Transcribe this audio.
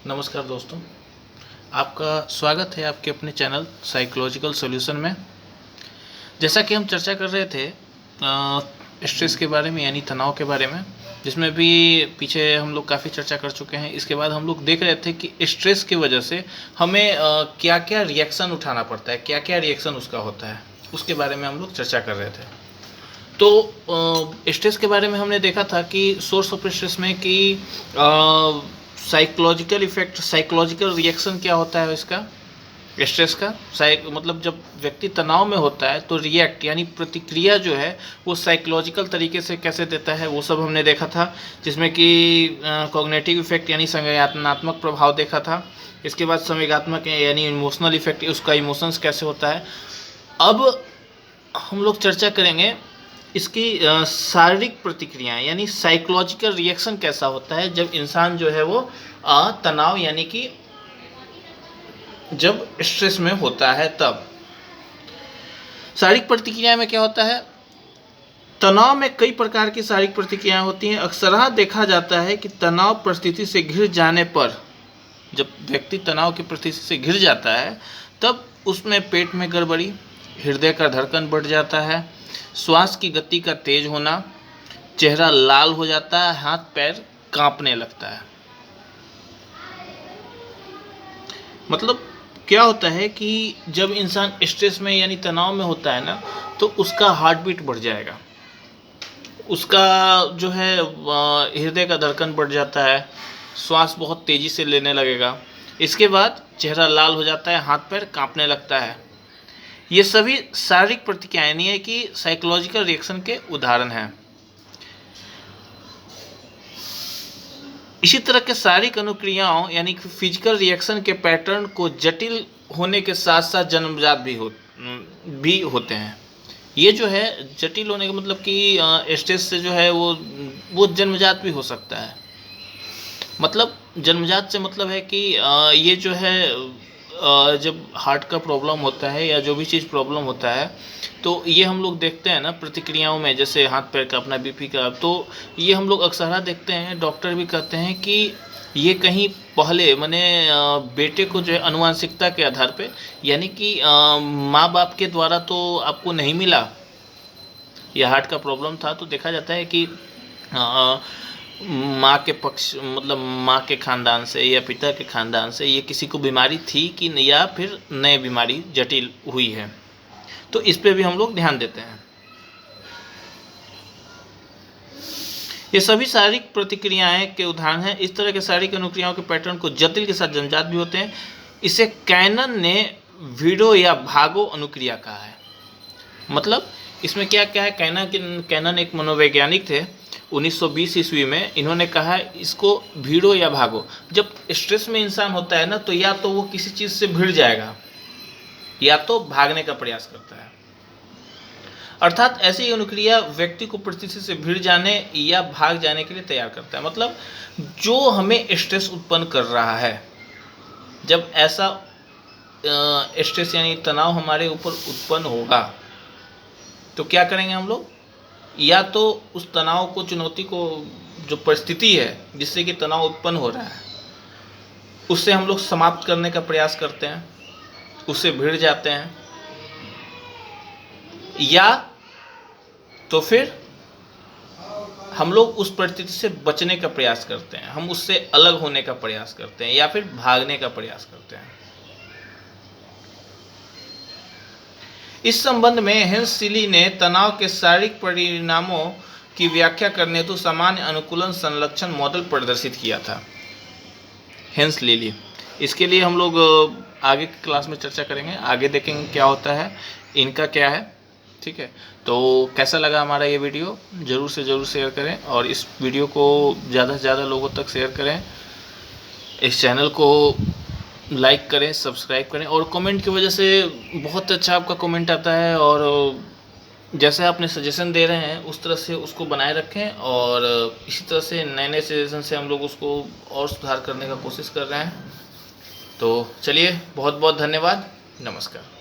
नमस्कार दोस्तों, आपका स्वागत है आपके अपने चैनल साइकोलॉजिकल सॉल्यूशन में। जैसा कि हम चर्चा कर रहे थे स्ट्रेस के बारे में यानी तनाव के बारे में, जिसमें भी पीछे हम लोग काफ़ी चर्चा कर चुके हैं। इसके बाद हम लोग देख रहे थे कि स्ट्रेस की वजह से हमें क्या क्या रिएक्शन उठाना पड़ता है, क्या क्या रिएक्शन उसका होता है, उसके बारे में हम लोग चर्चा कर रहे थे। तो स्ट्रेस के बारे में हमने देखा था कि सोर्स ऑफ स्ट्रेस में कि साइकोलॉजिकल इफेक्ट, साइकोलॉजिकल रिएक्शन क्या होता है इसका, स्ट्रेस का। मतलब जब व्यक्ति तनाव में होता है तो रिएक्ट यानी प्रतिक्रिया जो है वो साइकोलॉजिकल तरीके से कैसे देता है, वो सब हमने देखा था। जिसमें कि कॉग्निटिव इफेक्ट यानी संज्ञानात्मक प्रभाव देखा था। इसके बाद संवेगात्मक यानी इमोशनल इफेक्ट, उसका इमोशंस कैसे होता है। अब हम लोग चर्चा करेंगे इसकी शारीरिक प्रतिक्रियाएं यानी साइकोलॉजिकल रिएक्शन कैसा होता है जब इंसान जो है वो तनाव यानी कि जब स्ट्रेस में होता है। तब शारीरिक प्रतिक्रिया में क्या होता है, तनाव में कई प्रकार की शारीरिक प्रतिक्रियाएं होती हैं। अक्सर देखा जाता है कि तनाव परिस्थिति से घिर जाने पर, जब व्यक्ति तनाव की परिस्थिति से घिर जाता है तब उसमें पेट में गड़बड़ी, हृदय का धड़कन बढ़ जाता है, श्वास की गति का तेज होना, चेहरा लाल हो जाता है, हाथ पैर कांपने लगता है। मतलब क्या होता है कि जब इंसान स्ट्रेस में यानी तनाव में होता है ना, तो उसका हार्ट बीट बढ़ जाएगा, उसका जो है हृदय का धड़कन बढ़ जाता है, श्वास बहुत तेजी से लेने लगेगा। इसके बाद चेहरा लाल हो जाता है, हाथ पैर कांपने लगता है। ये सभी शारीरिक प्रतिक्रियाएं नहीं है कि साइकोलॉजिकल रिएक्शन के उदाहरण हैं। इसी तरह के शारीरिक अनुक्रियाओं यानी कि फिजिकल रिएक्शन के पैटर्न को जटिल होने के साथ साथ जन्मजात भी होते हैं। ये जो है जटिल होने का मतलब कि स्ट्रेस से जो है वो जन्मजात भी हो सकता है। मतलब जन्मजात से मतलब है कि ये जो है जब हार्ट का प्रॉब्लम होता है या जो भी चीज़ प्रॉब्लम होता है तो ये हम लोग देखते हैं ना प्रतिक्रियाओं में, जैसे हाथ पैर का अपना बीपी का, तो ये हम लोग अक्सर देखते हैं। डॉक्टर भी कहते हैं कि ये कहीं पहले मैंने बेटे को जो है अनुवांशिकता के आधार पे यानी कि माँ बाप के द्वारा तो आपको नहीं मिला, यह हार्ट का प्रॉब्लम था, तो देखा जाता है कि माँ के पक्ष मतलब माँ के ख़ानदान से या पिता के ख़ानदान से ये किसी को बीमारी थी कि या फिर नई बीमारी जटिल हुई है, तो इस पे भी हम लोग ध्यान देते हैं। ये सभी शारीरिक प्रतिक्रियाएं के उदाहरण हैं। इस तरह के शारीरिक अनुक्रियाओं के पैटर्न को जटिल के साथ जन्मजात भी होते हैं। इसे कैनन ने वीडो या भागो अनुक्रिया कहा है। मतलब इसमें क्या क्या है, कैनन एक मनोवैज्ञानिक थे 1920 ईस्वी में। इन्होंने कहा इसको भीड़ो या भागो। जब स्ट्रेस में इंसान होता है ना, तो या तो वो किसी चीज़ से भिड़ जाएगा या तो भागने का प्रयास करता है। अर्थात ऐसी अनुक्रिया व्यक्ति को परिस्थिति से भिड़ जाने या भाग जाने के लिए तैयार करता है। मतलब जो हमें स्ट्रेस उत्पन्न कर रहा है, जब ऐसा स्ट्रेस यानी तनाव हमारे ऊपर उत्पन्न होगा तो क्या करेंगे हम लोग, या तो उस तनाव को, चुनौती को, जो परिस्थिति है जिससे कि तनाव उत्पन्न हो रहा है, उससे हम लोग समाप्त करने का प्रयास करते हैं, उससे भिड़ जाते हैं, या तो फिर हम लोग उस परिस्थिति से बचने का प्रयास करते हैं, हम उससे अलग होने का प्रयास करते हैं, या फिर भागने का प्रयास करते हैं। इस संबंध में हेंस सीली ने तनाव के शारीरिक परिणामों की व्याख्या करने हेतु सामान्य अनुकूलन संलक्षण मॉडल प्रदर्शित किया था। हेंस लिली, इसके लिए हम लोग आगे की क्लास में चर्चा करेंगे, आगे देखेंगे क्या होता है, इनका क्या है। ठीक है, तो कैसा लगा हमारा ये वीडियो, ज़रूर से ज़रूर शेयर करें और इस वीडियो को ज़्यादा से ज़्यादा लोगों तक शेयर करें। इस चैनल को लाइक करें, सब्सक्राइब करें, और कमेंट की वजह से बहुत अच्छा आपका कमेंट आता है, और जैसे आपने सजेशन दे रहे हैं उस तरह से उसको बनाए रखें, और इसी तरह से नए नए सजेशन से हम लोग उसको और सुधार करने का कोशिश कर रहे हैं। तो चलिए, बहुत बहुत धन्यवाद, नमस्कार।